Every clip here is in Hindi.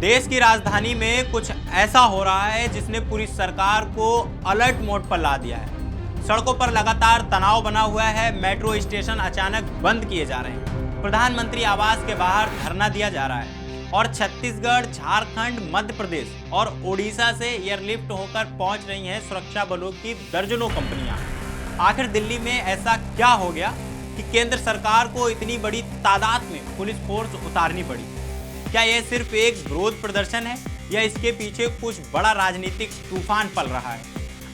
देश की राजधानी में कुछ ऐसा हो रहा है जिसने पूरी सरकार को अलर्ट मोड पर ला दिया है। सड़कों पर लगातार तनाव बना हुआ है। मेट्रो स्टेशन अचानक बंद किए जा रहे हैं। प्रधानमंत्री आवास के बाहर धरना दिया जा रहा है और छत्तीसगढ़, झारखंड, मध्य प्रदेश और ओडिशा से एयरलिफ्ट होकर पहुंच रही हैं सुरक्षा बलों की दर्जनों कंपनियां। आखिर दिल्ली में ऐसा क्या हो गया कि केंद्र सरकार को इतनी बड़ी तादाद में पुलिस फोर्स उतारनी पड़ी? क्या यह सिर्फ एक विरोध प्रदर्शन है या इसके पीछे कुछ बड़ा राजनीतिक तूफान पल रहा है?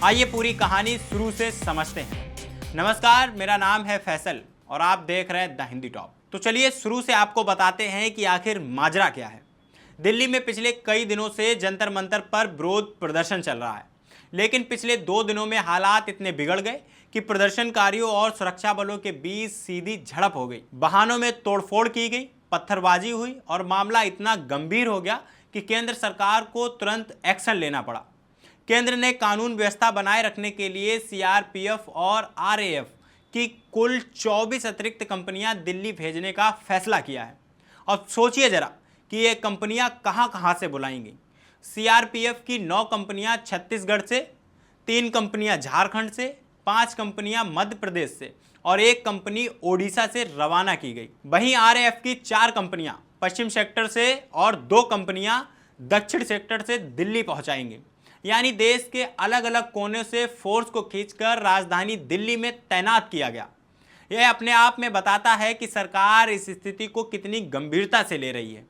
आइए पूरी कहानी शुरू से समझते हैं। नमस्कार, मेरा नाम है फैसल और आप देख रहे हैं द हिंदी टॉप। तो चलिए शुरू से आपको बताते हैं कि आखिर माजरा क्या है। दिल्ली में पिछले कई दिनों से जंतर मंतर पर विरोध प्रदर्शन चल रहा है, लेकिन पिछले 2 दिनों में हालात इतने बिगड़ गए कि प्रदर्शनकारियों और सुरक्षा बलों के बीच सीधी झड़प हो गई। वाहनों में तोड़फोड़ की गई, पत्थरबाजी हुई और मामला इतना गंभीर हो गया कि केंद्र सरकार को तुरंत एक्शन लेना पड़ा। केंद्र ने कानून व्यवस्था बनाए रखने के लिए सीआरपीएफ और आरएएफ की कुल 24 अतिरिक्त कंपनियां दिल्ली भेजने का फैसला किया है। अब सोचिए जरा कि ये कंपनियां कहां से बुलाएंगी। सीआरपीएफ की 9 कंपनियां छत्तीसगढ़ से, 3 कंपनियां झारखंड से, 5 कंपनियां मध्य प्रदेश से और 1 कंपनी ओडिशा से रवाना की गई। वहीं आरएएफ की 4 कंपनियां पश्चिम सेक्टर से और 2 कंपनियां दक्षिण सेक्टर से दिल्ली पहुंचाएंगी। यानी देश के अलग अलग कोने से फोर्स को खींचकर राजधानी दिल्ली में तैनात किया गया। यह अपने आप में बताता है कि सरकार इस स्थिति को कितनी गंभीरता से ले रही है।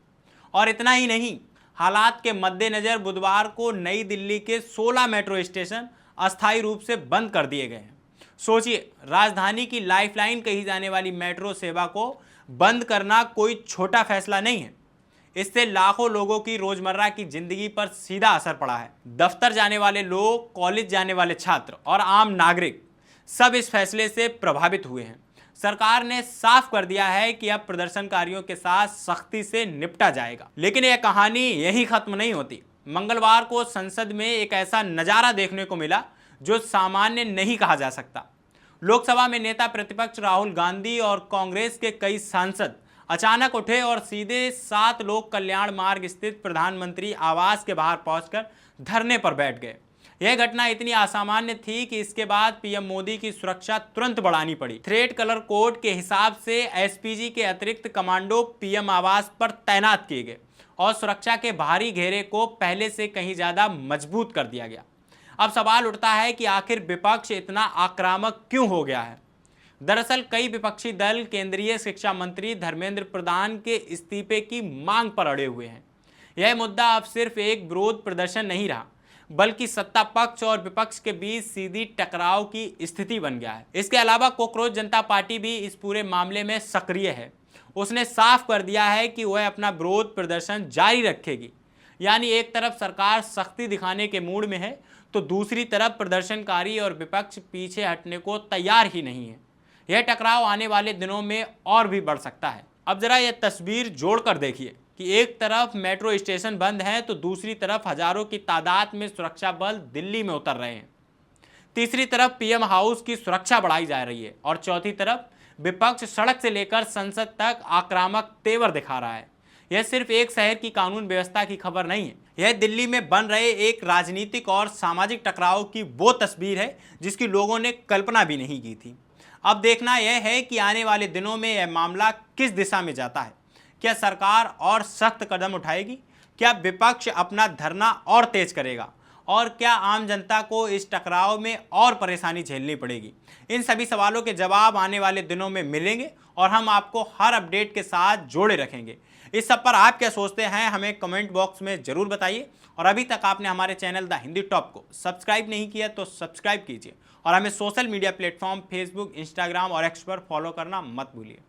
और इतना ही नहीं, हालात के मद्देनजर बुधवार को नई दिल्ली के 16 मेट्रो स्टेशन अस्थायी रूप से बंद कर दिए गए हैं। सोचिए, राजधानी की लाइफलाइन कही जाने वाली मेट्रो सेवा को बंद करना कोई छोटा फैसला नहीं है। इससे लाखों लोगों की रोजमर्रा की जिंदगी पर सीधा असर पड़ा है। दफ्तर जाने वाले लोग, कॉलेज जाने वाले छात्र और आम नागरिक सब इस फैसले से प्रभावित हुए हैं। सरकार ने साफ कर दिया है कि अब प्रदर्शनकारियों के साथ सख्ती से निपटा जाएगा। लेकिन यह कहानी यहीं खत्म नहीं होती। मंगलवार को संसद में एक ऐसा नजारा देखने को मिला जो सामान्य नहीं कहा जा सकता। लोकसभा में नेता प्रतिपक्ष राहुल गांधी और कांग्रेस के कई सांसद अचानक उठे और सीधे 7 लोक कल्याण मार्ग स्थित प्रधानमंत्री आवास के बाहर पहुंचकर धरने पर बैठ गए। यह घटना इतनी असामान्य थी कि इसके बाद पीएम मोदी की सुरक्षा तुरंत बढ़ानी पड़ी। थ्रेड कलर कोड के हिसाब से एसपीजी के अतिरिक्त कमांडो पीएम आवास पर तैनात किए गए और सुरक्षा के बाहरी घेरे को पहले से कहीं ज्यादा मजबूत कर दिया गया। अब सवाल उठता है कि आखिर विपक्ष इतना आक्रामक क्यों हो गया है। दरअसल कई विपक्षी दल केंद्रीय शिक्षा मंत्री धर्मेंद्र प्रधान के इस्तीफे की मांग पर अड़े हुए हैं। यह मुद्दा अब सिर्फ एक विरोध प्रदर्शन नहीं रहा, बल्कि सत्ता पक्ष और विपक्ष के बीच सीधी टकराव की स्थिति बन गया है। इसके अलावा कॉकरोच जनता पार्टी भी इस पूरे मामले में सक्रिय है। उसने साफ कर दिया है कि वह अपना विरोध प्रदर्शन जारी रखेगी। यानी एक तरफ सरकार सख्ती दिखाने के मूड में है, तो दूसरी तरफ प्रदर्शनकारी और विपक्ष पीछे हटने को तैयार ही नहीं है। यह टकराव आने वाले दिनों में और भी बढ़ सकता है। अब जरा यह तस्वीर जोड़कर देखिए कि एक तरफ मेट्रो स्टेशन बंद है तो दूसरी तरफ हजारों की तादाद में सुरक्षा बल दिल्ली में उतर रहे हैं। तीसरी तरफ पीएम हाउस की सुरक्षा बढ़ाई जा रही है और चौथी तरफ विपक्ष सड़क से लेकर संसद तक आक्रामक तेवर दिखा रहा है। यह सिर्फ एक शहर की कानून व्यवस्था की खबर नहीं है, यह दिल्ली में बन रहे एक राजनीतिक और सामाजिक टकराव की वो तस्वीर है जिसकी लोगों ने कल्पना भी नहीं की थी। अब देखना यह है कि आने वाले दिनों में यह मामला किस दिशा में जाता है। क्या सरकार और सख्त कदम उठाएगी? क्या विपक्ष अपना धरना और तेज करेगा? और क्या आम जनता को इस टकराव में और परेशानी झेलनी पड़ेगी? इन सभी सवालों के जवाब आने वाले दिनों में मिलेंगे और हम आपको हर अपडेट के साथ जोड़े रखेंगे। इस सब पर आप क्या सोचते हैं, हमें कमेंट बॉक्स में जरूर बताइए। और अभी तक आपने हमारे चैनल द हिंदी टॉप को सब्सक्राइब नहीं किया तो सब्सक्राइब कीजिए और हमें social media platform Facebook, Instagram और एक्स पर फॉलो करना मत भूलिए।